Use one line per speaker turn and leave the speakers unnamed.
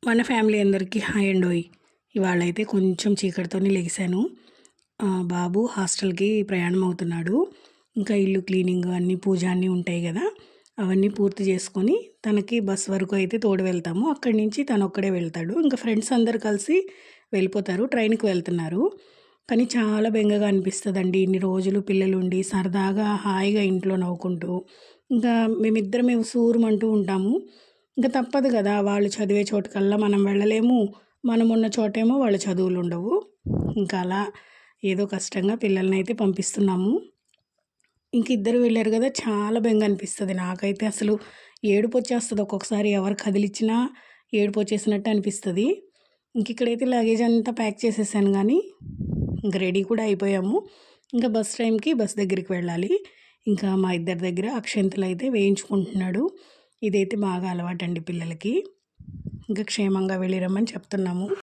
మన ఫ్యామిలీ అందరికీ హాయ్ అండోయ్. ఇవాళైతే కొంచెం చీకటితోనే లెగిసాను. బాబు హాస్టల్‌కి ప్రయాణం అవుతున్నాడు. ఇంకా ఇల్లు క్లీనింగ్ అన్నీ పూజ అన్నీ ఉంటాయి కదా! అవన్నీ పూర్తి చేసుకొని తనకి బస్ వరకు అయితే తోడు వెళ్తాము. అక్కడి నుంచి తనొక్కడే వెళ్తాడు. ఇంకా ఫ్రెండ్స్ అందరూ కలిసి వెళ్ళిపోతారు. ట్రైన్‌కి వెళ్తున్నారు. కానీ చాలా బెంగగా అనిపిస్తదండి. ఇన్ని రోజులు పిల్లలుండి సరదాగా హాయిగా ఇంట్లో నవ్వుకుంటూ, ఇంకా మేమిద్దరమే ఉసూరుమంటూ ఉంటాము. ఇంక తప్పదు గదా! వాళ్ళు చదివే చోటుకల్లా మనం వెళ్ళలేము. మనమున్న చోటేమో వాళ్ళ చదువులుండవు. ఇంకా అలా ఏదో కష్టంగా పిల్లలనైతే పంపిస్తున్నాము. ఇంక ఇద్దరు వెళ్ళారు గదా! చాలా బెంగ అనిపిస్తది. నాకైతే అసలు ఏడుపొచ్చేస్తది ఒక్కొక్కసారి. ఎవరు కదిలిచ్చినా ఏడుపొచ్చేసినట్టు అనిపిస్తది. ఇంకిక్కడైతే లగేజ్ అంతా ప్యాక్ చేసేసాను గానీ, ఇంక రెడీ కూడా అయిపోయాము. ఇంకా బస్ టైంకి బస్ దగ్గరికి వెళ్ళాలి. ఇంకా మా ఇద్దరి దగ్గర అక్షింతలైతే వేయించుకుంటున్నాడు. ఇదైతే బాగా అలవాటండి పిల్లలకి. ఇంకా క్షేమంగా వెళ్ళి రమ్మని చెప్తున్నాము.